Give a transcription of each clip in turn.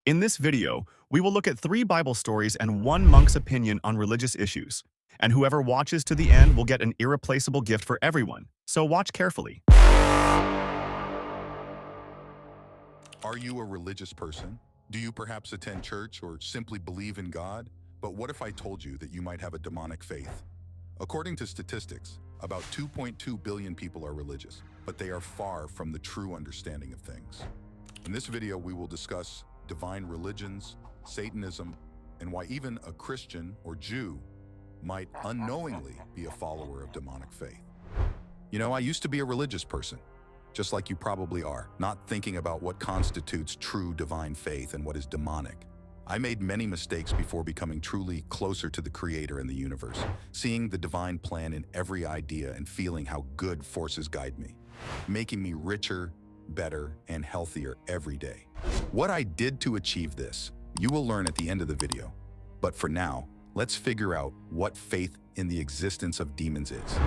In this video, we will look at 3 Bible stories and 1 monk's opinion on religious issues. And whoever watches to the end will get an irreplaceable gift for everyone, so watch carefully. Are you a religious person? Do you perhaps attend church or simply believe in God? But what if I told you that you might have a demonic faith? According to statistics, about 2.2 billion people are religious, but they are far from the true understanding of things. In this video, we will discuss divine religions, Satanism, and why even a Christian or Jew might unknowingly be a follower of demonic faith. You know, I used to be a religious person, just like you probably are, not thinking about what constitutes true divine faith and what is demonic. I made many mistakes before becoming truly closer to the Creator and the universe, seeing the divine plan in every idea and feeling how good forces guide me, making me richer, better, and healthier every day. What I did to achieve this, you will learn at the end of the video. But for now, let's figure out what faith in the existence of demons is.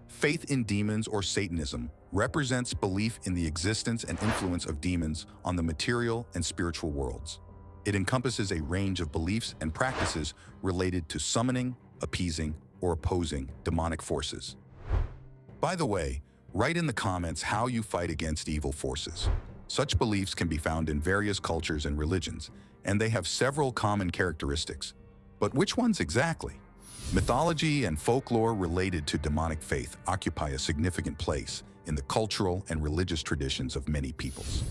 Faith in demons or Satanism represents belief in the existence and influence of demons on the material and spiritual worlds. It encompasses a range of beliefs and practices related to summoning, appeasing, or opposing demonic forces. By the way, write in the comments how you fight against evil forces. Such beliefs can be found in various cultures and religions, and they have several common characteristics. But which ones exactly? Mythology and folklore related to demonic faith occupy a significant place in the cultural and religious traditions of many peoples.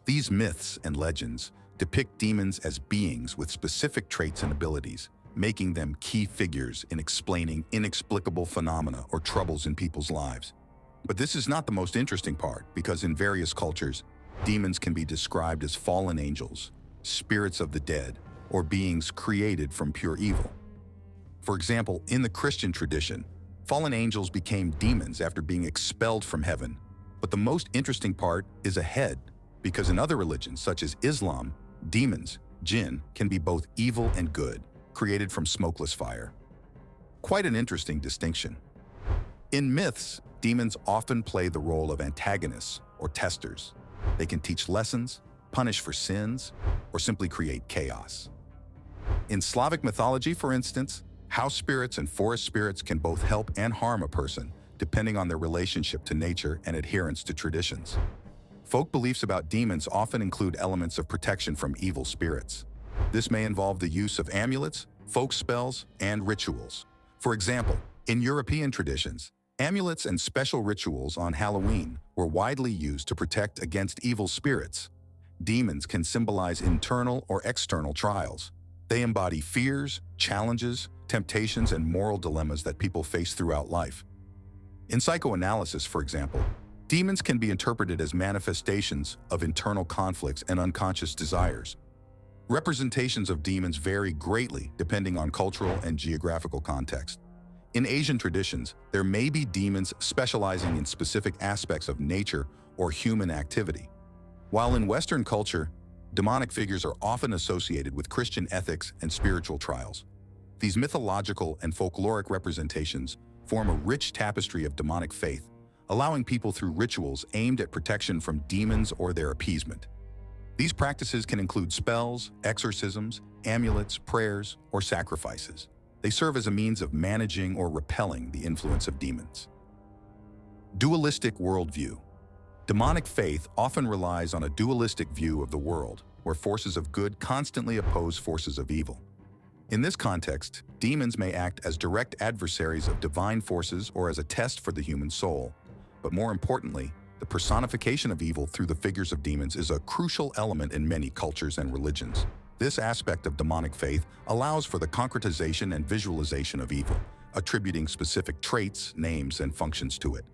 These myths and legends depict demons as beings with specific traits and abilities, making them key figures in explaining inexplicable phenomena or troubles in people's lives. But this is not the most interesting part, because in various cultures, demons can be described as fallen angels, spirits of the dead, or beings created from pure evil. For example, in the Christian tradition, fallen angels became demons after being expelled from heaven. But the most interesting part is ahead, because in other religions, such as Islam, demons, jinn, can be both evil and good, created from smokeless fire. Quite an interesting distinction. In myths, demons often play the role of antagonists or testers. They can teach lessons, punish for sins, or simply create chaos. In Slavic mythology, for instance, house spirits and forest spirits can both help and harm a person, depending on their relationship to nature and adherence to traditions. Folk beliefs about demons often include elements of protection from evil spirits. This may involve the use of amulets, folk spells, and rituals. For example, in European traditions, amulets and special rituals on Halloween were widely used to protect against evil spirits. Demons can symbolize internal or external trials. They embody fears, challenges, temptations, and moral dilemmas that people face throughout life. In psychoanalysis, for example, demons can be interpreted as manifestations of internal conflicts and unconscious desires. Representations of demons vary greatly depending on cultural and geographical context. In Asian traditions, there may be demons specializing in specific aspects of nature or human activity. While in Western culture, demonic figures are often associated with Christian ethics and spiritual trials. These mythological and folkloric representations form a rich tapestry of demonic faith, allowing people through rituals aimed at protection from demons or their appeasement. These practices can include spells, exorcisms, amulets, prayers, or sacrifices. They serve as a means of managing or repelling the influence of demons. Dualistic worldview. Demonic faith often relies on a dualistic view of the world, where forces of good constantly oppose forces of evil. In this context, demons may act as direct adversaries of divine forces or as a test for the human soul. But more importantly, the personification of evil through the figures of demons is a crucial element in many cultures and religions. This aspect of demonic faith allows for the concretization and visualization of evil, attributing specific traits, names, and functions to it.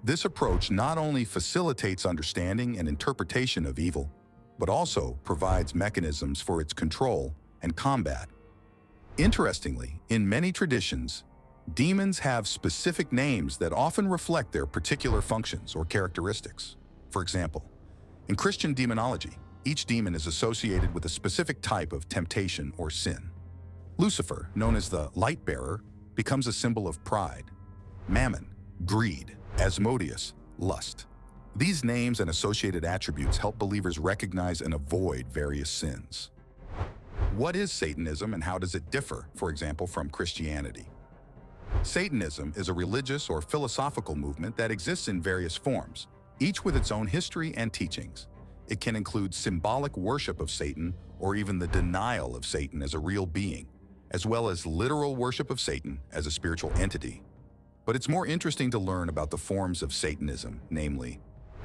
This approach not only facilitates understanding and interpretation of evil, but also provides mechanisms for its control and combat. Interestingly, in many traditions, demons have specific names that often reflect their particular functions or characteristics. For example, in Christian demonology, each demon is associated with a specific type of temptation or sin. Lucifer, known as the light bearer, becomes a symbol of pride. Mammon, greed. Asmodeus, lust. These names and associated attributes help believers recognize and avoid various sins. What is Satanism and how does it differ, for example, from Christianity? Satanism is a religious or philosophical movement that exists in various forms, each with its own history and teachings. It can include symbolic worship of Satan or even the denial of Satan as a real being, as well as literal worship of Satan as a spiritual entity. But it's more interesting to learn about the forms of Satanism, namely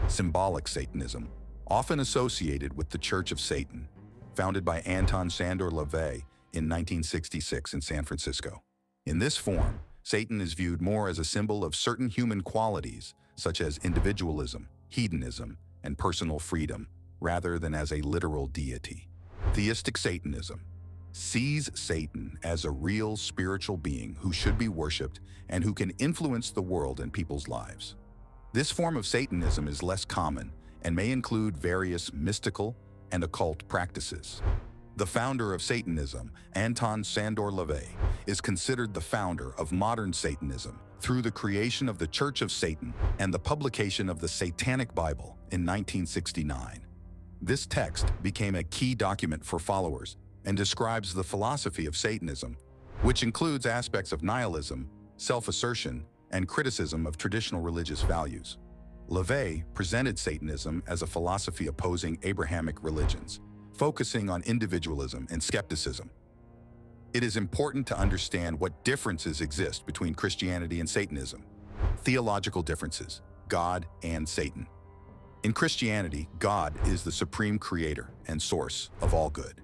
symbolic Satanism, often associated with the Church of Satan, founded by Anton Szandor LaVey in 1966 in San Francisco. In this form, Satan is viewed more as a symbol of certain human qualities, such as individualism, hedonism, and personal freedom, rather than as a literal deity. Theistic Satanism sees Satan as a real spiritual being who should be worshipped and who can influence the world and people's lives. This form of Satanism is less common and may include various mystical and occult practices. The founder of Satanism, Anton Szandor LaVey, is considered the founder of modern Satanism through the creation of the Church of Satan and the publication of the Satanic Bible in 1969. This text became a key document for followers and describes the philosophy of Satanism, which includes aspects of nihilism, self-assertion, and criticism of traditional religious values. LaVey presented Satanism as a philosophy opposing Abrahamic religions, focusing on individualism and skepticism. It is important to understand what differences exist between Christianity and Satanism. Theological differences: God and Satan. In Christianity, God is the supreme creator and source of all good.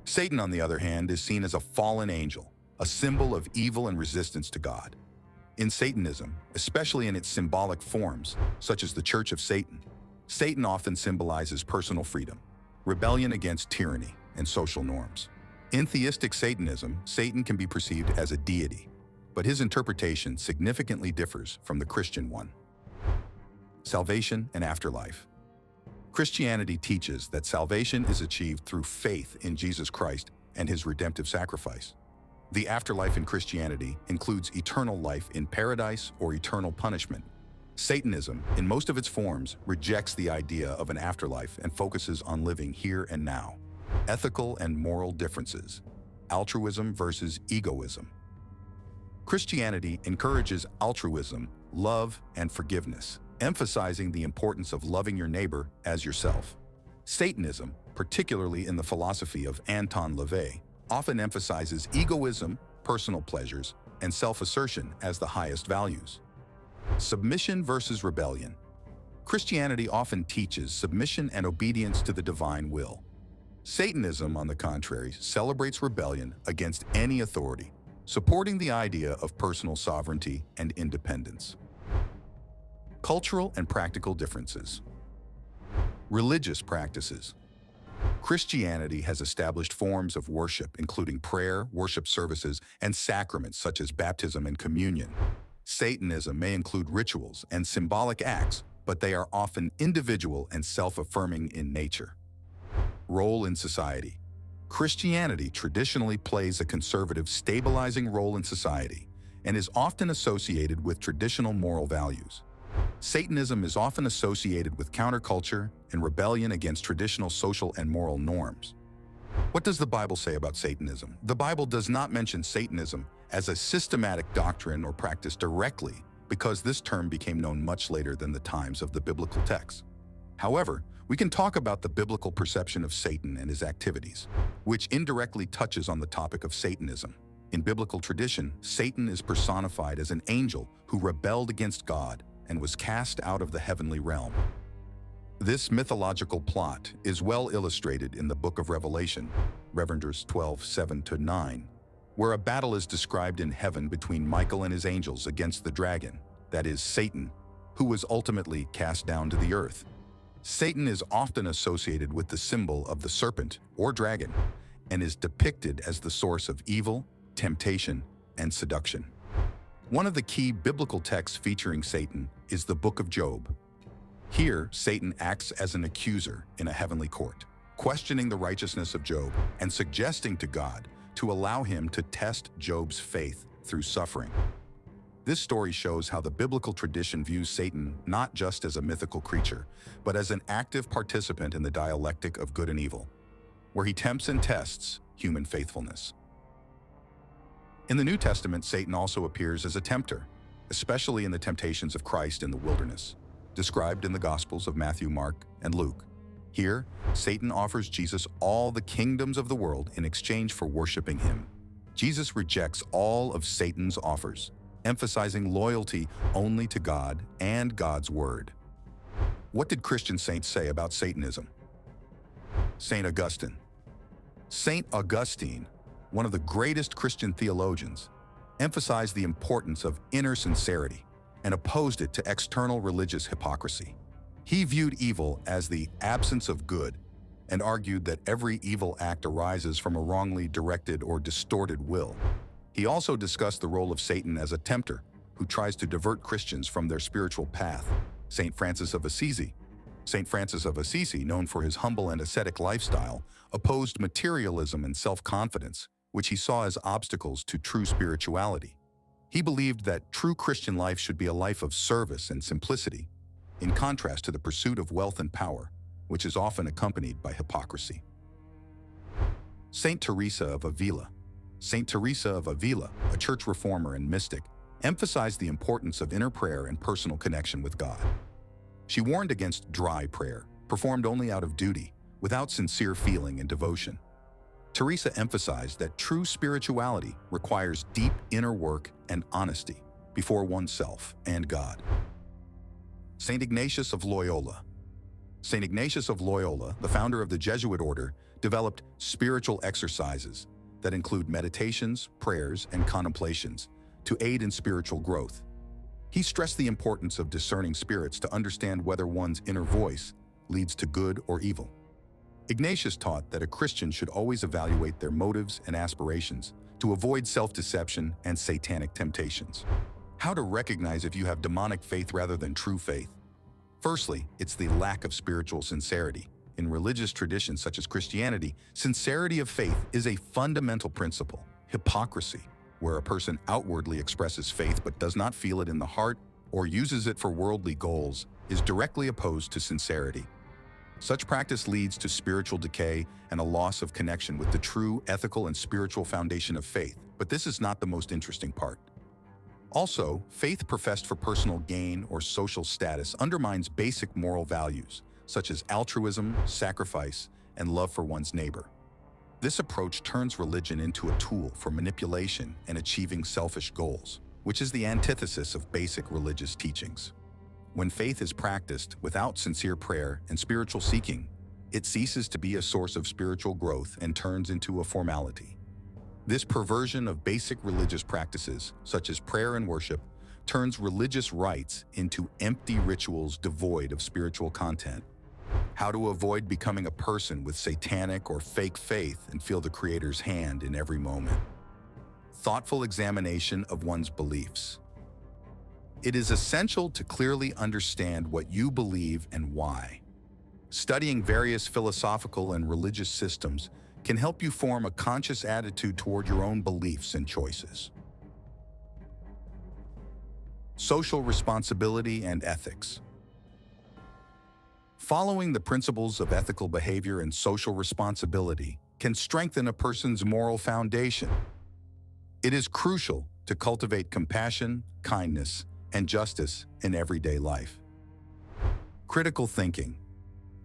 Satan, on the other hand, is seen as a fallen angel, a symbol of evil and resistance to God. In Satanism, especially in its symbolic forms, such as the Church of Satan, Satan often symbolizes personal freedom, rebellion against tyranny, and social norms. In theistic Satanism, Satan can be perceived as a deity, but his interpretation significantly differs from the Christian one. Salvation and afterlife. Christianity teaches that salvation is achieved through faith in Jesus Christ and his redemptive sacrifice. The afterlife in Christianity includes eternal life in paradise or eternal punishment. Satanism, in most of its forms, rejects the idea of an afterlife and focuses on living here and now. Ethical and moral differences. Altruism versus egoism. Christianity encourages altruism, love, and forgiveness, emphasizing the importance of loving your neighbor as yourself. Satanism, particularly in the philosophy of Anton LaVey, often emphasizes egoism, personal pleasures, and self-assertion as the highest values. Submission versus rebellion. Christianity often teaches submission and obedience to the divine will. Satanism, on the contrary, celebrates rebellion against any authority, supporting the idea of personal sovereignty and independence. Cultural and practical differences. Religious practices. Christianity has established forms of worship, including prayer, worship services, and sacraments such as baptism and communion. Satanism may include rituals and symbolic acts, but they are often individual and self-affirming in nature. Role in society. Christianity traditionally plays a conservative, stabilizing role in society and is often associated with traditional moral values. Satanism is often associated with counterculture and rebellion against traditional social and moral norms. What does the Bible say about Satanism? The Bible does not mention Satanism as a systematic doctrine or practice directly, because this term became known much later than the times of the biblical texts. However, we can talk about the biblical perception of Satan and his activities, which indirectly touches on the topic of Satanism. In biblical tradition, Satan is personified as an angel who rebelled against God and was cast out of the heavenly realm. This mythological plot is well illustrated in the book of Revelation, Revelations 12:7-9, where a battle is described in heaven between Michael and his angels against the dragon, that is, Satan, who was ultimately cast down to the earth. Satan is often associated with the symbol of the serpent or dragon and is depicted as the source of evil, temptation, and seduction. One of the key biblical texts featuring Satan is the Book of Job. Here, Satan acts as an accuser in a heavenly court, questioning the righteousness of Job and suggesting to God to allow him to test Job's faith through suffering. This story shows how the biblical tradition views Satan not just as a mythical creature, but as an active participant in the dialectic of good and evil, where he tempts and tests human faithfulness. In the New Testament, Satan also appears as a tempter, especially in the temptations of Christ in the wilderness, described in the Gospels of Matthew, Mark, and Luke. Here, Satan offers Jesus all the kingdoms of the world in exchange for worshiping him. Jesus rejects all of Satan's offers, emphasizing loyalty only to God and God's word. What did Christian saints say about Satanism? Saint Augustine. Saint Augustine, one of the greatest Christian theologians, emphasized the importance of inner sincerity and opposed it to external religious hypocrisy. He viewed evil as the absence of good and argued that every evil act arises from a wrongly directed or distorted will. He also discussed the role of Satan as a tempter who tries to divert Christians from their spiritual path. Saint Francis of Assisi. Saint Francis of Assisi, known for his humble and ascetic lifestyle, opposed materialism and self-confidence, which he saw as obstacles to true spirituality. He believed that true Christian life should be a life of service and simplicity, in contrast to the pursuit of wealth and power, which is often accompanied by hypocrisy. Saint Teresa of Avila. Saint Teresa of Avila, a church reformer and mystic, emphasized the importance of inner prayer and personal connection with God. She warned against dry prayer, performed only out of duty, without sincere feeling and devotion. Teresa emphasized that true spirituality requires deep inner work and honesty before oneself and God. Saint Ignatius of Loyola. Saint Ignatius of Loyola, the founder of the Jesuit order, developed spiritual exercises that include meditations, prayers, and contemplations to aid in spiritual growth. He stressed the importance of discerning spirits to understand whether one's inner voice leads to good or evil. Ignatius taught that a Christian should always evaluate their motives and aspirations to avoid self-deception and satanic temptations. How to recognize if you have demonic faith rather than true faith? Firstly, it's the lack of spiritual sincerity. In religious traditions such as Christianity, sincerity of faith is a fundamental principle. Hypocrisy, where a person outwardly expresses faith but does not feel it in the heart or uses it for worldly goals, is directly opposed to sincerity. Such practice leads to spiritual decay and a loss of connection with the true ethical and spiritual foundation of faith. But this is not the most interesting part. Also, faith professed for personal gain or social status undermines basic moral values, such as altruism, sacrifice, and love for one's neighbor. This approach turns religion into a tool for manipulation and achieving selfish goals, which is the antithesis of basic religious teachings. When faith is practiced without sincere prayer and spiritual seeking, it ceases to be a source of spiritual growth and turns into a formality. This perversion of basic religious practices, such as prayer and worship, turns religious rites into empty rituals devoid of spiritual content. How to avoid becoming a person with satanic or fake faith and feel the Creator's hand in every moment. Thoughtful examination of one's beliefs. It is essential to clearly understand what you believe and why. Studying various philosophical and religious systems can help you form a conscious attitude toward your own beliefs and choices. Social responsibility and ethics. Following the principles of ethical behavior and social responsibility can strengthen a person's moral foundation. It is crucial to cultivate compassion, kindness, and justice in everyday life. Critical thinking.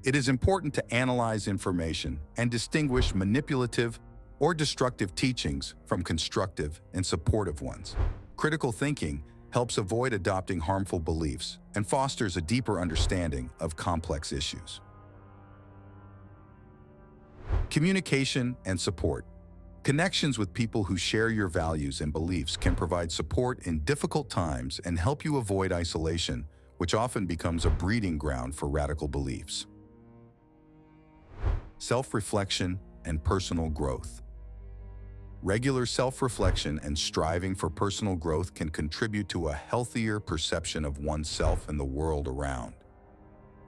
It is important to analyze information and distinguish manipulative or destructive teachings from constructive and supportive ones. Critical thinking helps avoid adopting harmful beliefs and fosters a deeper understanding of complex issues. Communication and support. Connections with people who share your values and beliefs can provide support in difficult times and help you avoid isolation, which often becomes a breeding ground for radical beliefs. Self-reflection and personal growth. Regular self-reflection and striving for personal growth can contribute to a healthier perception of oneself and the world around.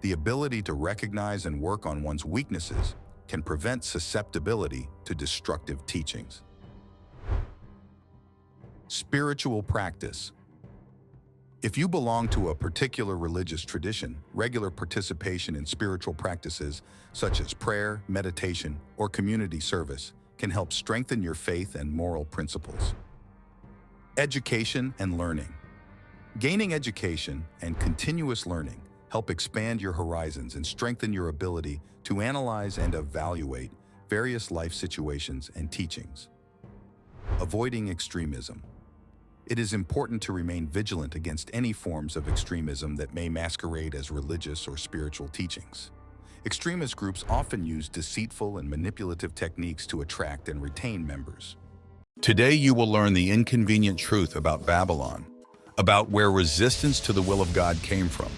The ability to recognize and work on one's weaknesses can prevent susceptibility to destructive teachings. Spiritual practice. If you belong to a particular religious tradition, regular participation in spiritual practices such as prayer, meditation, or community service can help strengthen your faith and moral principles. Education and learning. Gaining education and continuous learning help expand your horizons and strengthen your ability to analyze and evaluate various life situations and teachings. Avoiding extremism. It is important to remain vigilant against any forms of extremism that may masquerade as religious or spiritual teachings. Extremist groups often use deceitful and manipulative techniques to attract and retain members. Today you will learn the inconvenient truth about Babylon, about where resistance to the will of God came from,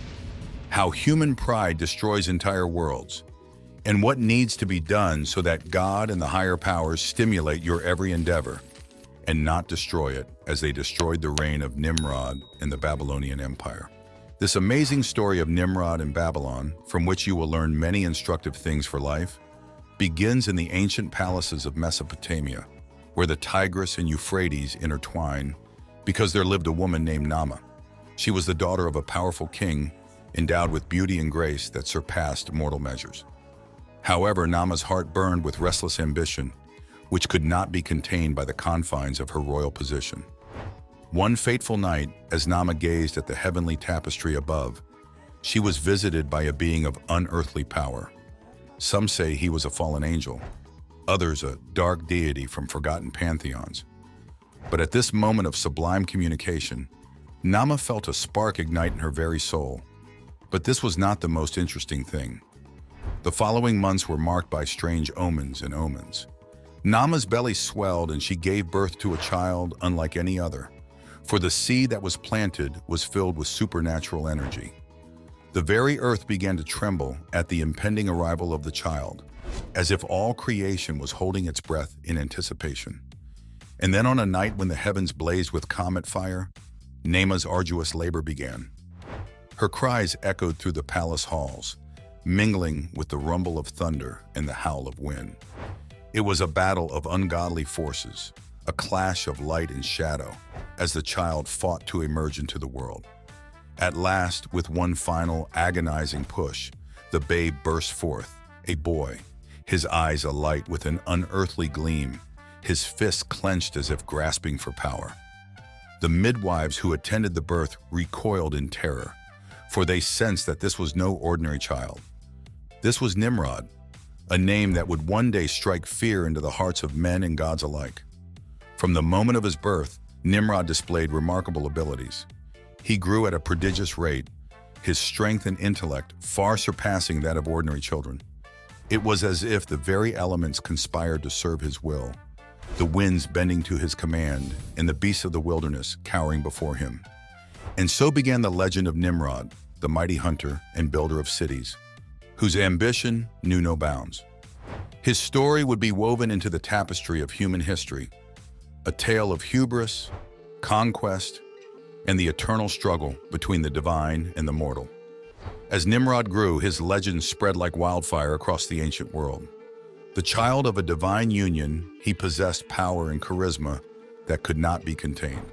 how human pride destroys entire worlds, and what needs to be done so that God and the higher powers stimulate your every endeavor and not destroy it as they destroyed the reign of Nimrod and the Babylonian Empire. This amazing story of Nimrod and Babylon, from which you will learn many instructive things for life, begins in the ancient palaces of Mesopotamia, where the Tigris and Euphrates intertwine because there lived a woman named Naamah. She was the daughter of a powerful king endowed with beauty and grace that surpassed mortal measures. However, Naamah's heart burned with restless ambition, which could not be contained by the confines of her royal position. One fateful night, as Naamah gazed at the heavenly tapestry above, she was visited by a being of unearthly power. Some say he was a fallen angel, others a dark deity from forgotten pantheons. But at this moment of sublime communication, Naamah felt a spark ignite in her very soul. But this was not the most interesting thing. The following months were marked by strange omens and omens. Naamah's belly swelled and she gave birth to a child unlike any other, for the seed that was planted was filled with supernatural energy. The very earth began to tremble at the impending arrival of the child, as if all creation was holding its breath in anticipation. And then on a night when the heavens blazed with comet fire, Naamah's arduous labor began. Her cries echoed through the palace halls, mingling with the rumble of thunder and the howl of wind. It was a battle of ungodly forces, a clash of light and shadow, as the child fought to emerge into the world. At last, with one final agonizing push, the babe burst forth, a boy, his eyes alight with an unearthly gleam, his fists clenched as if grasping for power. The midwives who attended the birth recoiled in terror, for they sensed that this was no ordinary child. This was Nimrod, a name that would one day strike fear into the hearts of men and gods alike. From the moment of his birth, Nimrod displayed remarkable abilities. He grew at a prodigious rate, his strength and intellect far surpassing that of ordinary children. It was as if the very elements conspired to serve his will, the winds bending to his command and the beasts of the wilderness cowering before him. And so began the legend of Nimrod, the mighty hunter and builder of cities, whose ambition knew no bounds. His story would be woven into the tapestry of human history, a tale of hubris, conquest, and the eternal struggle between the divine and the mortal. As Nimrod grew, his legend spread like wildfire across the ancient world. The child of a divine union, he possessed power and charisma that could not be contained.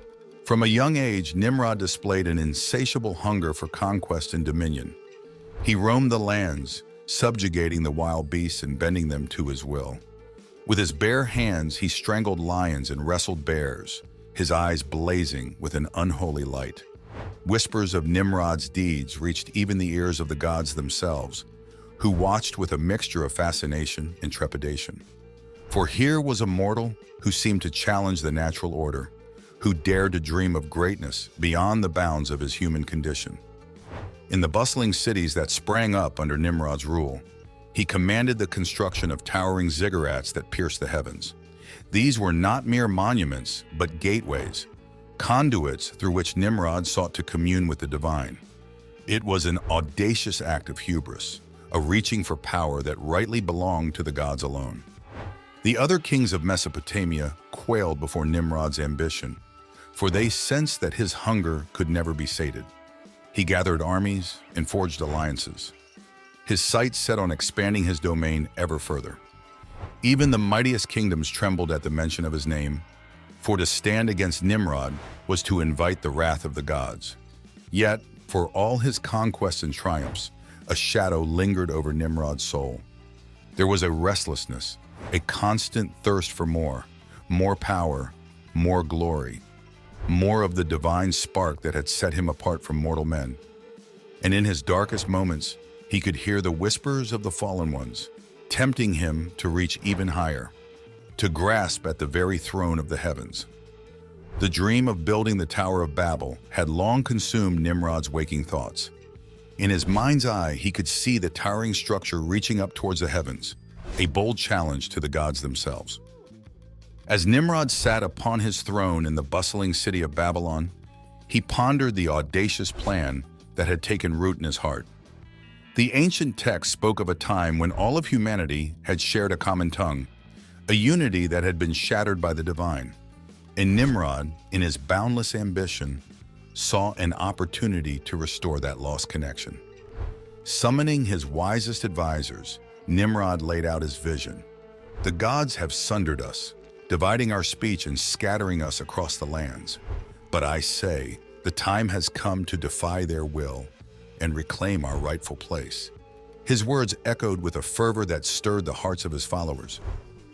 From a young age, Nimrod displayed an insatiable hunger for conquest and dominion. He roamed the lands, subjugating the wild beasts and bending them to his will. With his bare hands, he strangled lions and wrestled bears, his eyes blazing with an unholy light. Whispers of Nimrod's deeds reached even the ears of the gods themselves, who watched with a mixture of fascination and trepidation. For here was a mortal who seemed to challenge the natural order, who dared to dream of greatness beyond the bounds of his human condition. In the bustling cities that sprang up under Nimrod's rule, he commanded the construction of towering ziggurats that pierced the heavens. These were not mere monuments, but gateways, conduits through which Nimrod sought to commune with the divine. It was an audacious act of hubris, a reaching for power that rightly belonged to the gods alone. The other kings of Mesopotamia quailed before Nimrod's ambition, for they sensed that his hunger could never be sated. He gathered armies and forged alliances, his sights set on expanding his domain ever further. Even the mightiest kingdoms trembled at the mention of his name, for to stand against Nimrod was to invite the wrath of the gods. Yet, for all his conquests and triumphs, a shadow lingered over Nimrod's soul. There was a restlessness, a constant thirst for more power, more glory, more of the divine spark that had set him apart from mortal men. And in his darkest moments, he could hear the whispers of the fallen ones, tempting him to reach even higher, to grasp at the very throne of the heavens. The dream of building the Tower of Babel had long consumed Nimrod's waking thoughts. In his mind's eye, he could see the towering structure reaching up towards the heavens, a bold challenge to the gods themselves. As Nimrod sat upon his throne in the bustling city of Babylon, he pondered the audacious plan that had taken root in his heart. The ancient text spoke of a time when all of humanity had shared a common tongue, a unity that had been shattered by the divine. And Nimrod, in his boundless ambition, saw an opportunity to restore that lost connection. Summoning his wisest advisors, Nimrod laid out his vision. The gods have sundered us, dividing our speech and scattering us across the lands. But I say, the time has come to defy their will and reclaim our rightful place. His words echoed with a fervor that stirred the hearts of his followers,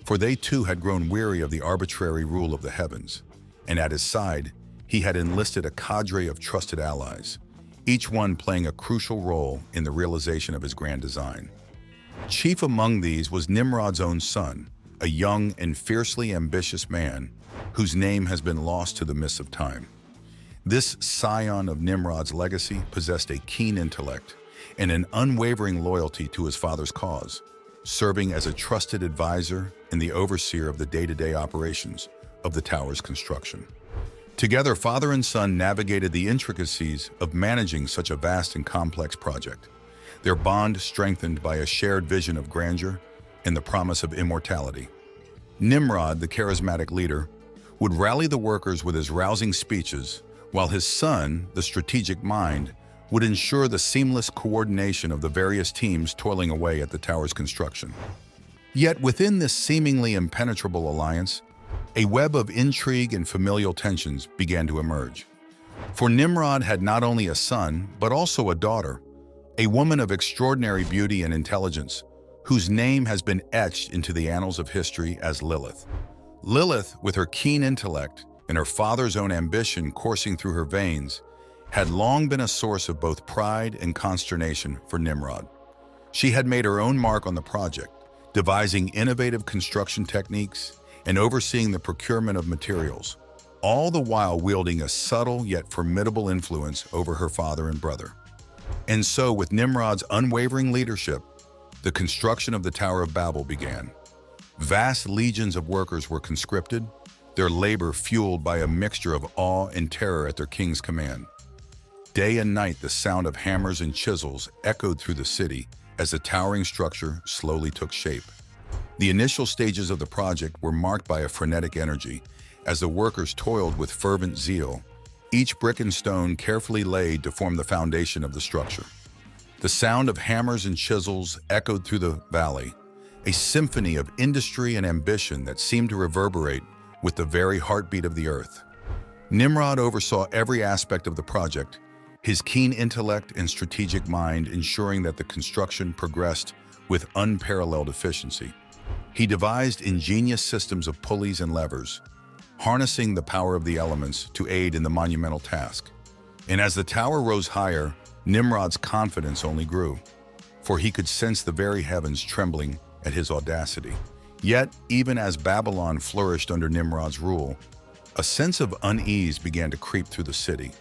for they too had grown weary of the arbitrary rule of the heavens. And at his side, he had enlisted a cadre of trusted allies, each one playing a crucial role in the realization of his grand design. Chief among these was Nimrod's own son, a young and fiercely ambitious man whose name has been lost to the mists of time. This scion of Nimrod's legacy possessed a keen intellect and an unwavering loyalty to his father's cause, serving as a trusted advisor and the overseer of the day-to-day operations of the tower's construction. Together, father and son navigated the intricacies of managing such a vast and complex project, their bond strengthened by a shared vision of grandeur and the promise of immortality. Nimrod, the charismatic leader, would rally the workers with his rousing speeches, while his son, the strategic mind, would ensure the seamless coordination of the various teams toiling away at the tower's construction. Yet within this seemingly impenetrable alliance, a web of intrigue and familial tensions began to emerge. For Nimrod had not only a son, but also a daughter, a woman of extraordinary beauty and intelligence, whose name has been etched into the annals of history as Lilith. Lilith, with her keen intellect and her father's own ambition coursing through her veins, had long been a source of both pride and consternation for Nimrod. She had made her own mark on the project, devising innovative construction techniques and overseeing the procurement of materials, all the while wielding a subtle yet formidable influence over her father and brother. And so, with Nimrod's unwavering leadership, the construction of the Tower of Babel began. Vast legions of workers were conscripted, their labor fueled by a mixture of awe and terror at their king's command. Day and night, the sound of hammers and chisels echoed through the city as the towering structure slowly took shape. The initial stages of the project were marked by a frenetic energy as the workers toiled with fervent zeal, each brick and stone carefully laid to form the foundation of the structure. The sound of hammers and chisels echoed through the valley, a symphony of industry and ambition that seemed to reverberate with the very heartbeat of the earth. Nimrod oversaw every aspect of the project, his keen intellect and strategic mind ensuring that the construction progressed with unparalleled efficiency. He devised ingenious systems of pulleys and levers, harnessing the power of the elements to aid in the monumental task. And as the tower rose higher, Nimrod's confidence only grew, for he could sense the very heavens trembling at his audacity. Yet, even as Babylon flourished under Nimrod's rule, a sense of unease began to creep through the city.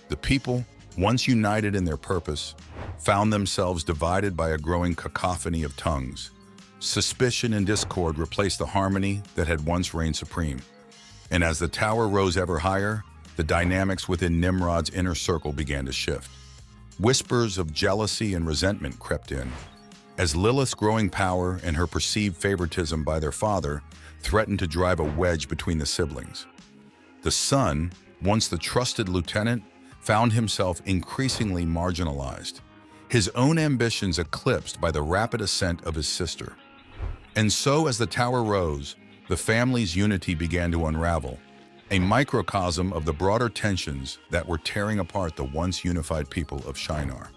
The people, once united in their purpose, found themselves divided by a growing cacophony of tongues. Suspicion and discord replaced the harmony that had once reigned supreme. And as the tower rose ever higher, the dynamics within Nimrod's inner circle began to shift. Whispers of jealousy and resentment crept in, as Lilith's growing power and her perceived favoritism by their father threatened to drive a wedge between the siblings. The son, once the trusted lieutenant, found himself increasingly marginalized, his own ambitions eclipsed by the rapid ascent of his sister. And so, as the tower rose, the family's unity began to unravel, a microcosm of the broader tensions that were tearing apart the once unified people of Shinar.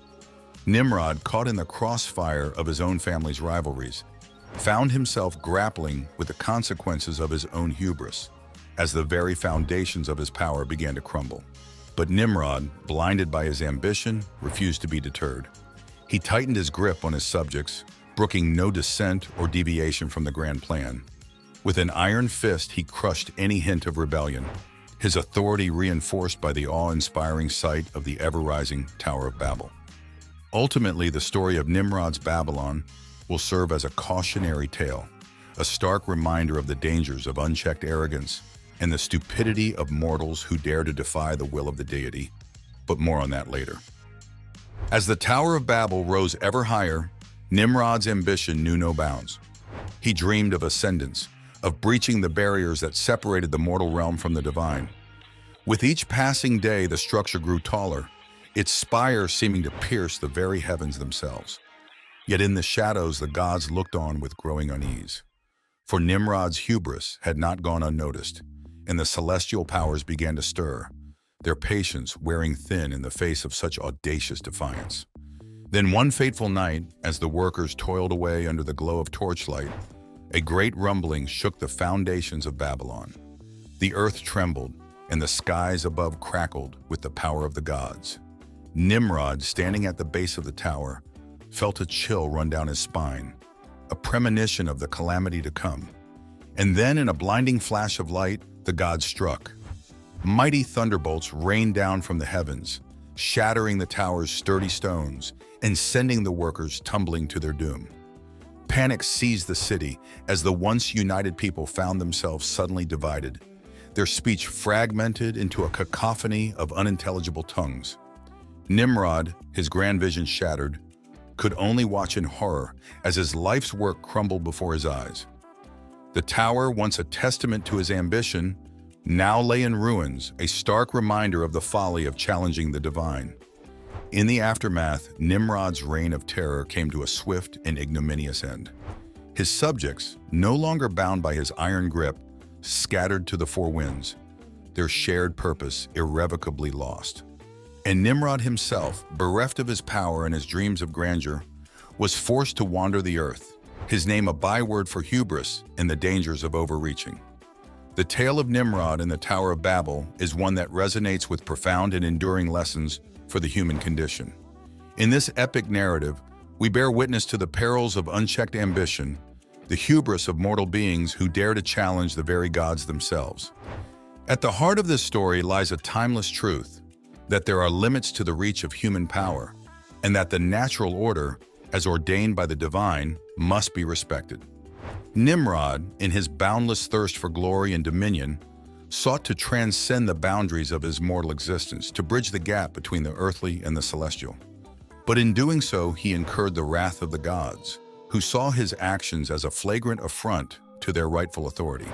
Nimrod, caught in the crossfire of his own family's rivalries, found himself grappling with the consequences of his own hubris as the very foundations of his power began to crumble. But Nimrod, blinded by his ambition, refused to be deterred. He tightened his grip on his subjects, brooking no dissent or deviation from the grand plan. With an iron fist, he crushed any hint of rebellion, his authority reinforced by the awe-inspiring sight of the ever-rising Tower of Babel. Ultimately, the story of Nimrod's Babylon will serve as a cautionary tale, a stark reminder of the dangers of unchecked arrogance and the stupidity of mortals who dare to defy the will of the deity. But more on that later. As the Tower of Babel rose ever higher, Nimrod's ambition knew no bounds. He dreamed of ascendance, of breaching the barriers that separated the mortal realm from the divine. With each passing day, the structure grew taller, its spire seeming to pierce the very heavens themselves. Yet in the shadows, the gods looked on with growing unease. For Nimrod's hubris had not gone unnoticed, and the celestial powers began to stir, their patience wearing thin in the face of such audacious defiance. Then one fateful night, as the workers toiled away under the glow of torchlight, a great rumbling shook the foundations of Babylon. The earth trembled, and the skies above crackled with the power of the gods. Nimrod, standing at the base of the tower, felt a chill run down his spine, a premonition of the calamity to come. And then, in a blinding flash of light, the gods struck. Mighty thunderbolts rained down from the heavens, shattering the tower's sturdy stones and sending the workers tumbling to their doom. Panic seized the city as the once united people found themselves suddenly divided, their speech fragmented into a cacophony of unintelligible tongues. Nimrod, his grand vision shattered, could only watch in horror as his life's work crumbled before his eyes. The tower, once a testament to his ambition, now lay in ruins, a stark reminder of the folly of challenging the divine. In the aftermath, Nimrod's reign of terror came to a swift and ignominious end. His subjects, no longer bound by his iron grip, scattered to the four winds, their shared purpose irrevocably lost. And Nimrod himself, bereft of his power and his dreams of grandeur, was forced to wander the earth, his name a byword for hubris and the dangers of overreaching. The tale of Nimrod and the Tower of Babel is one that resonates with profound and enduring lessons for the human condition. In this epic narrative, we bear witness to the perils of unchecked ambition, the hubris of mortal beings who dare to challenge the very gods themselves. At the heart of this story lies a timeless truth, that there are limits to the reach of human power, and that the natural order, as ordained by the divine, must be respected. Nimrod, in his boundless thirst for glory and dominion, sought to transcend the boundaries of his mortal existence, to bridge the gap between the earthly and the celestial. But in doing so, he incurred the wrath of the gods, who saw his actions as a flagrant affront to their rightful authority.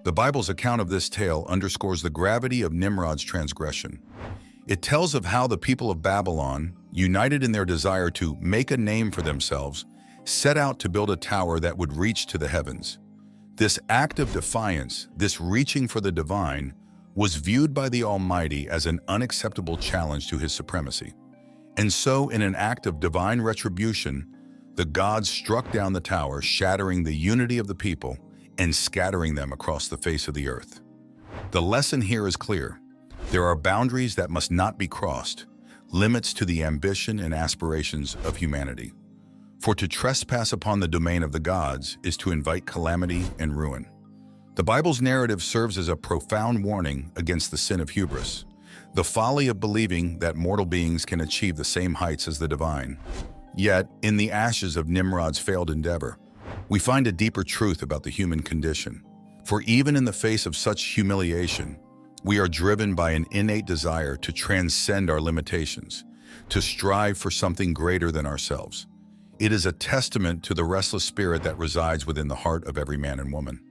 The Bible's account of this tale underscores the gravity of Nimrod's transgression. It tells of how the people of Babylon, united in their desire to make a name for themselves, set out to build a tower that would reach to the heavens. This act of defiance, this reaching for the divine, was viewed by the Almighty as an unacceptable challenge to his supremacy. And so, in an act of divine retribution, the gods struck down the tower, shattering the unity of the people and scattering them across the face of the earth. The lesson here is clear. There are boundaries that must not be crossed, limits to the ambition and aspirations of humanity. For to trespass upon the domain of the gods is to invite calamity and ruin. The Bible's narrative serves as a profound warning against the sin of hubris, the folly of believing that mortal beings can achieve the same heights as the divine. Yet, in the ashes of Nimrod's failed endeavor, we find a deeper truth about the human condition. For even in the face of such humiliation, we are driven by an innate desire to transcend our limitations, to strive for something greater than ourselves. It is a testament to the restless spirit that resides within the heart of every man and woman.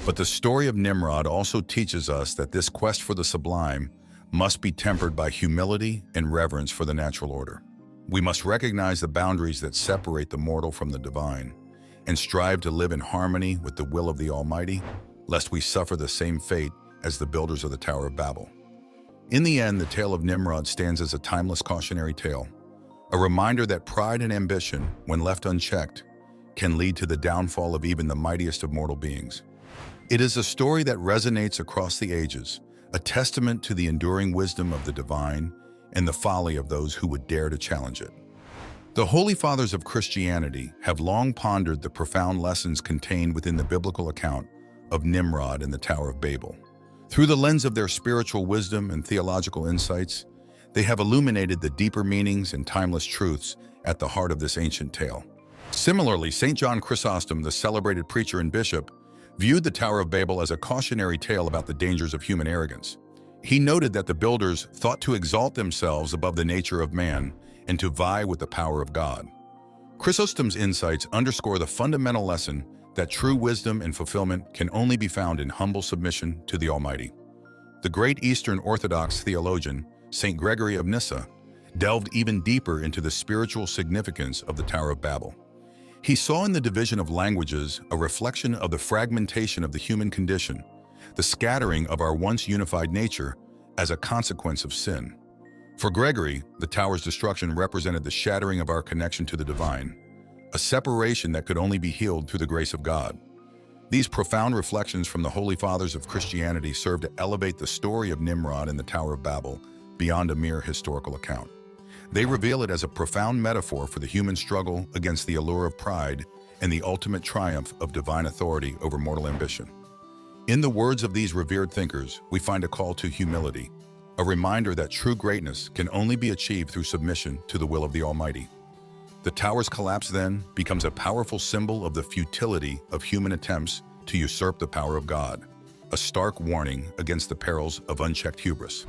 But the story of Nimrod also teaches us that this quest for the sublime must be tempered by humility and reverence for the natural order. We must recognize the boundaries that separate the mortal from the divine and strive to live in harmony with the will of the Almighty, lest we suffer the same fate as the builders of the Tower of Babel. In the end, the tale of Nimrod stands as a timeless cautionary tale, a reminder that pride and ambition, when left unchecked, can lead to the downfall of even the mightiest of mortal beings. It is a story that resonates across the ages, a testament to the enduring wisdom of the divine and the folly of those who would dare to challenge it. The Holy Fathers of Christianity have long pondered the profound lessons contained within the biblical account of Nimrod and the Tower of Babel. Through the lens of their spiritual wisdom and theological insights, they have illuminated the deeper meanings and timeless truths at the heart of this ancient tale. Similarly, St. John Chrysostom, the celebrated preacher and bishop, viewed the Tower of Babel as a cautionary tale about the dangers of human arrogance. He noted that the builders thought to exalt themselves above the nature of man and to vie with the power of God. Chrysostom's insights underscore the fundamental lesson that true wisdom and fulfillment can only be found in humble submission to the Almighty. The great Eastern Orthodox theologian, St. Gregory of Nyssa, delved even deeper into the spiritual significance of the Tower of Babel. He saw in the division of languages a reflection of the fragmentation of the human condition, the scattering of our once unified nature as a consequence of sin. For Gregory, the tower's destruction represented the shattering of our connection to the divine, a separation that could only be healed through the grace of God. These profound reflections from the Holy Fathers of Christianity serve to elevate the story of Nimrod and the Tower of Babel beyond a mere historical account. They reveal it as a profound metaphor for the human struggle against the allure of pride and the ultimate triumph of divine authority over mortal ambition. In the words of these revered thinkers, we find a call to humility, a reminder that true greatness can only be achieved through submission to the will of the Almighty. The tower's collapse then becomes a powerful symbol of the futility of human attempts to usurp the power of God, a stark warning against the perils of unchecked hubris.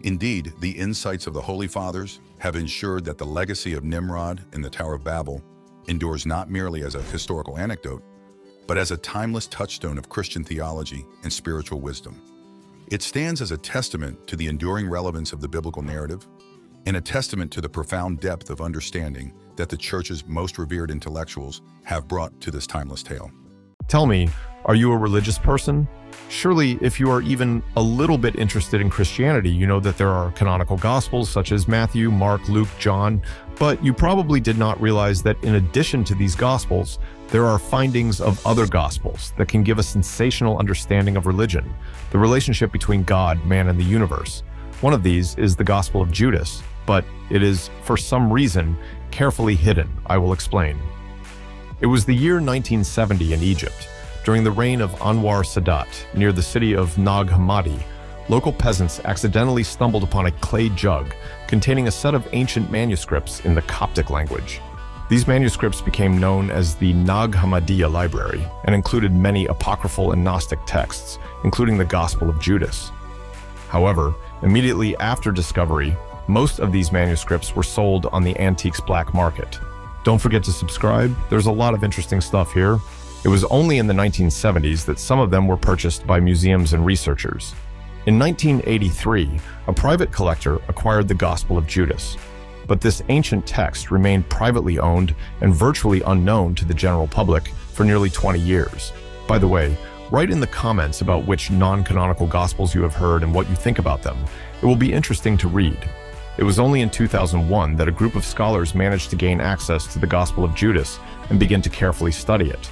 Indeed, the insights of the Holy Fathers have ensured that the legacy of Nimrod and the Tower of Babel endures not merely as a historical anecdote, but as a timeless touchstone of Christian theology and spiritual wisdom. It stands as a testament to the enduring relevance of the biblical narrative and a testament to the profound depth of understanding that the Church's most revered intellectuals have brought to this timeless tale. Tell me, are you a religious person? Surely, if you are even a little bit interested in Christianity, you know that there are canonical Gospels such as Matthew, Mark, Luke, John, but you probably did not realize that in addition to these Gospels, there are findings of other Gospels that can give a sensational understanding of religion, the relationship between God, man, and the universe. One of these is the Gospel of Judas, but it is, for some reason, carefully hidden. I will explain. It was the year 1970 in Egypt. During the reign of Anwar Sadat, near the city of Nag Hammadi, local peasants accidentally stumbled upon a clay jug containing a set of ancient manuscripts in the Coptic language. These manuscripts became known as the Nag Hammadiya Library and included many apocryphal and Gnostic texts, including the Gospel of Judas. However, immediately after discovery, most of these manuscripts were sold on the antiques black market. Don't forget to subscribe. There's a lot of interesting stuff here. It was only in the 1970s that some of them were purchased by museums and researchers. In 1983, a private collector acquired the Gospel of Judas, but this ancient text remained privately owned and virtually unknown to the general public for nearly 20 years. By the way, write in the comments about which non-canonical Gospels you have heard and what you think about them. It will be interesting to read. It was only in 2001 that a group of scholars managed to gain access to the Gospel of Judas and begin to carefully study it.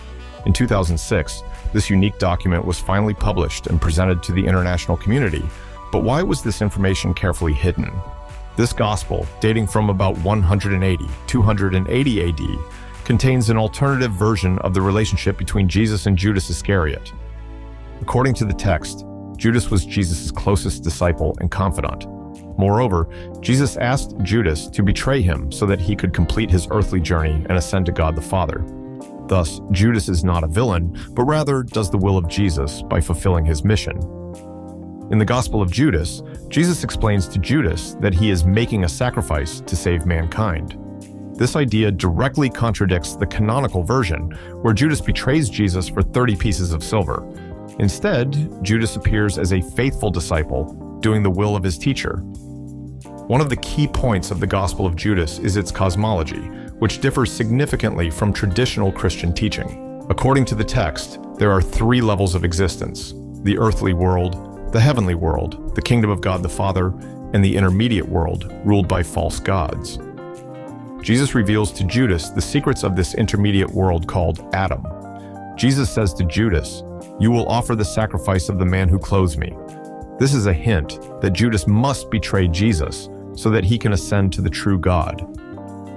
In 2006, this unique document was finally published and presented to the international community. But why was this information carefully hidden? This Gospel, dating from about 280 AD, contains an alternative version of the relationship between Jesus and Judas Iscariot. According to the text, Judas was Jesus' closest disciple and confidant. Moreover, Jesus asked Judas to betray him so that he could complete his earthly journey and ascend to God the Father. Thus, Judas is not a villain, but rather does the will of Jesus by fulfilling his mission. In the Gospel of Judas, Jesus explains to Judas that he is making a sacrifice to save mankind. This idea directly contradicts the canonical version, where Judas betrays Jesus for 30 pieces of silver. Instead, Judas appears as a faithful disciple, doing the will of his teacher. One of the key points of the Gospel of Judas is its cosmology, which differs significantly from traditional Christian teaching. According to the text, there are 3 levels of existence: the earthly world, the heavenly world, the kingdom of God the Father, and the intermediate world, ruled by false gods. Jesus reveals to Judas the secrets of this intermediate world called Adam. Jesus says to Judas, "You will offer the sacrifice of the man who clothes me." This is a hint that Judas must betray Jesus so that he can ascend to the true God.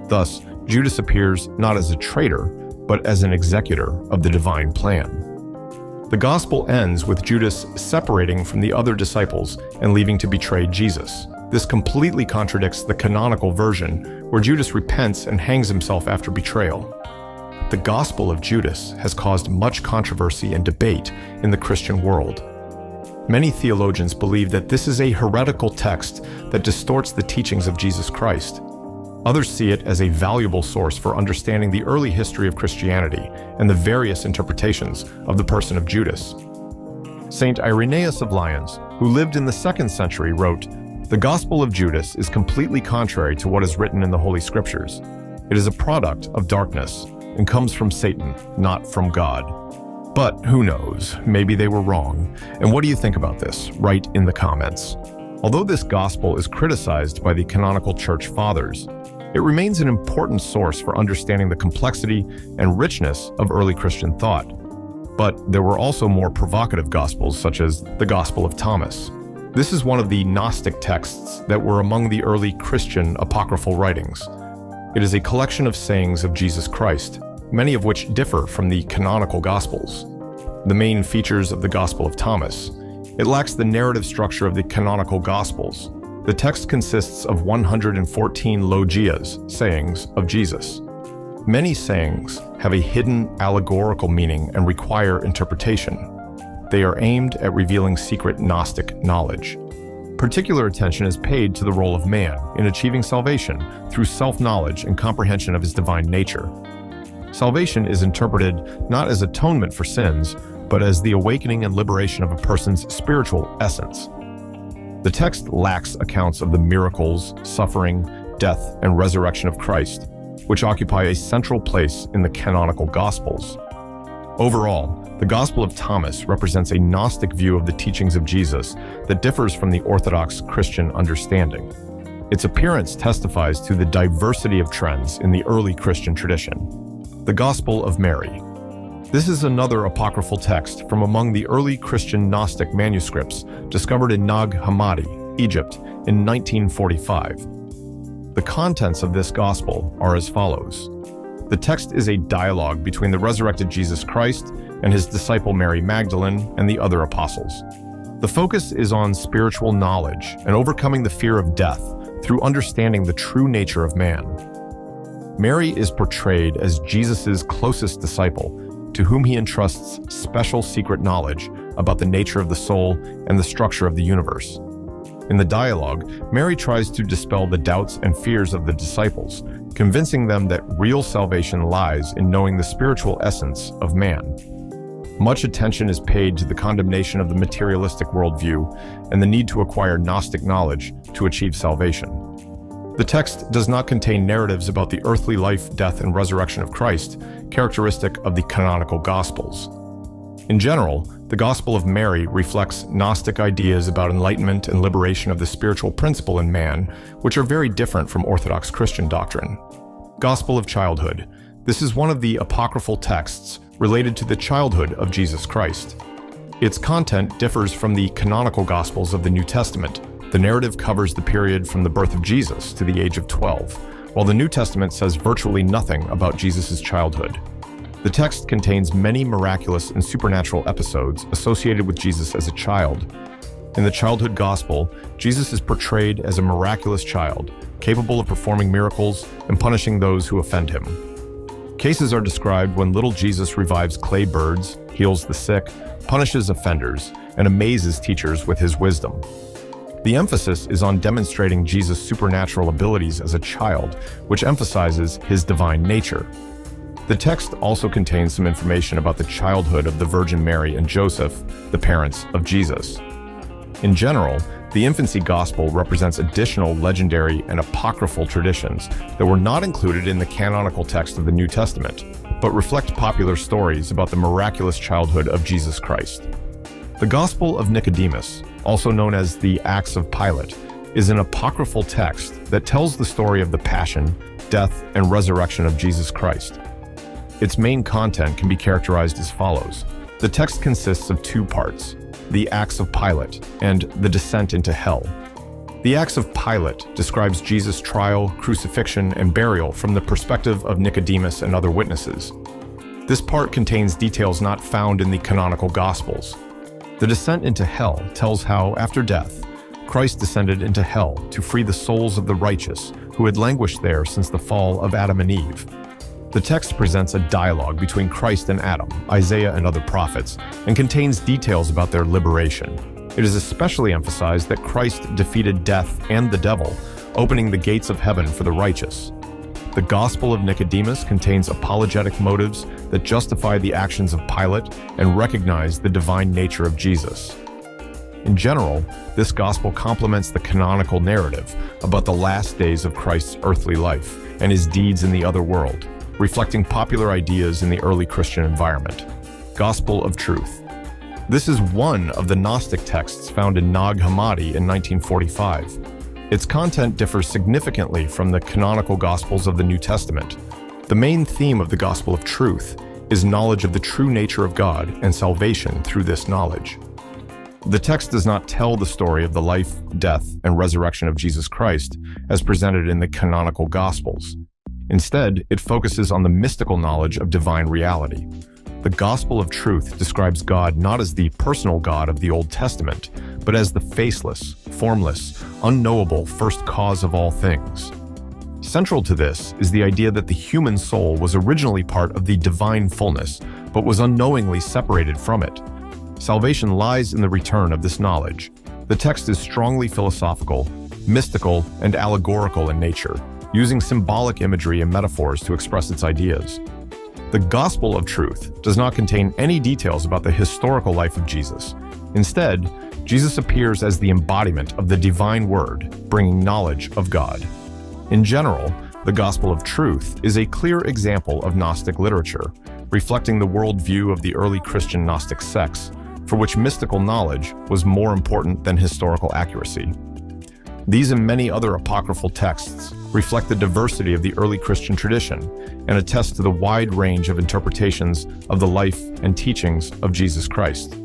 Thus, Judas appears not as a traitor, but as an executor of the divine plan. The gospel ends with Judas separating from the other disciples and leaving to betray Jesus. This completely contradicts the canonical version, where Judas repents and hangs himself after betrayal. The Gospel of Judas has caused much controversy and debate in the Christian world. Many theologians believe that this is a heretical text that distorts the teachings of Jesus Christ. Others see it as a valuable source for understanding the early history of Christianity and the various interpretations of the person of Judas. Saint Irenaeus of Lyons, who lived in the 2nd century, wrote, "The Gospel of Judas is completely contrary to what is written in the Holy Scriptures. It is a product of darkness and comes from Satan, not from God." But who knows, maybe they were wrong. And what do you think about this? Write in the comments. Although this gospel is criticized by the canonical church fathers, it remains an important source for understanding the complexity and richness of early Christian thought. But there were also more provocative gospels, such as the Gospel of Thomas. This is one of the Gnostic texts that were among the early Christian apocryphal writings. It is a collection of sayings of Jesus Christ, many of which differ from the canonical Gospels. The main features of the Gospel of Thomas: it lacks the narrative structure of the canonical Gospels. The text consists of 114 logias, sayings of Jesus. Many sayings have a hidden allegorical meaning and require interpretation. They are aimed at revealing secret Gnostic knowledge. Particular attention is paid to the role of man in achieving salvation through self-knowledge and comprehension of his divine nature. Salvation is interpreted not as atonement for sins, but as the awakening and liberation of a person's spiritual essence. The text lacks accounts of the miracles, suffering, death, and resurrection of Christ, which occupy a central place in the canonical Gospels. Overall, the Gospel of Thomas represents a Gnostic view of the teachings of Jesus that differs from the Orthodox Christian understanding. Its appearance testifies to the diversity of trends in the early Christian tradition. The Gospel of Mary. This is another apocryphal text from among the early Christian Gnostic manuscripts discovered in Nag Hammadi, Egypt, in 1945. The contents of this gospel are as follows. The text is a dialogue between the resurrected Jesus Christ and his disciple Mary Magdalene and the other apostles. The focus is on spiritual knowledge and overcoming the fear of death through understanding the true nature of man. Mary is portrayed as Jesus' closest disciple, to whom he entrusts special secret knowledge about the nature of the soul and the structure of the universe. In the dialogue, Mary tries to dispel the doubts and fears of the disciples, convincing them that real salvation lies in knowing the spiritual essence of man. Much attention is paid to the condemnation of the materialistic worldview and the need to acquire Gnostic knowledge to achieve salvation. The text does not contain narratives about the earthly life, death, and resurrection of Christ, characteristic of the canonical Gospels. In general, the Gospel of Mary reflects Gnostic ideas about enlightenment and liberation of the spiritual principle in man, which are very different from Orthodox Christian doctrine. Gospel of Childhood. This is one of the apocryphal texts related to the childhood of Jesus Christ. Its content differs from the canonical Gospels of the New Testament. The narrative covers the period from the birth of Jesus to the age of 12, while the New Testament says virtually nothing about Jesus' childhood. The text contains many miraculous and supernatural episodes associated with Jesus as a child. In the childhood gospel, Jesus is portrayed as a miraculous child, capable of performing miracles and punishing those who offend him. Cases are described when little Jesus revives clay birds, heals the sick, punishes offenders, and amazes teachers with his wisdom. The emphasis is on demonstrating Jesus' supernatural abilities as a child, which emphasizes his divine nature. The text also contains some information about the childhood of the Virgin Mary and Joseph, the parents of Jesus. In general, the infancy gospel represents additional legendary and apocryphal traditions that were not included in the canonical text of the New Testament, but reflect popular stories about the miraculous childhood of Jesus Christ. The Gospel of Nicodemus, also known as the Acts of Pilate, is an apocryphal text that tells the story of the passion, death, and resurrection of Jesus Christ. Its main content can be characterized as follows. The text consists of two parts, the Acts of Pilate and the descent into hell. The Acts of Pilate describes Jesus' trial, crucifixion, and burial from the perspective of Nicodemus and other witnesses. This part contains details not found in the canonical Gospels. The descent into hell tells how, after death, Christ descended into hell to free the souls of the righteous who had languished there since the fall of Adam and Eve. The text presents a dialogue between Christ and Adam, Isaiah, and other prophets, and contains details about their liberation. It is especially emphasized that Christ defeated death and the devil, opening the gates of heaven for the righteous. The Gospel of Nicodemus contains apologetic motives that justify the actions of Pilate and recognize the divine nature of Jesus. In general, this gospel complements the canonical narrative about the last days of Christ's earthly life and his deeds in the other world, reflecting popular ideas in the early Christian environment. Gospel of Truth. This is one of the Gnostic texts found in Nag Hammadi in 1945. Its content differs significantly from the canonical Gospels of the New Testament. The main theme of the Gospel of Truth is knowledge of the true nature of God and salvation through this knowledge. The text does not tell the story of the life, death, and resurrection of Jesus Christ as presented in the canonical Gospels. Instead, it focuses on the mystical knowledge of divine reality. The Gospel of Truth describes God not as the personal God of the Old Testament, but as the faceless, formless, unknowable first cause of all things. Central to this is the idea that the human soul was originally part of the divine fullness, but was unknowingly separated from it. Salvation lies in the return of this knowledge. The text is strongly philosophical, mystical, and allegorical in nature, using symbolic imagery and metaphors to express its ideas. The Gospel of Truth does not contain any details about the historical life of Jesus. Instead, Jesus appears as the embodiment of the divine word, bringing knowledge of God. In general, the Gospel of Truth is a clear example of Gnostic literature, reflecting the worldview of the early Christian Gnostic sects, for which mystical knowledge was more important than historical accuracy. These and many other apocryphal texts reflect the diversity of the early Christian tradition and attest to the wide range of interpretations of the life and teachings of Jesus Christ.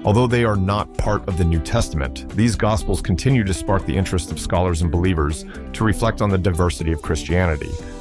Although they are not part of the New Testament, these Gospels continue to spark the interest of scholars and believers to reflect on the diversity of Christianity,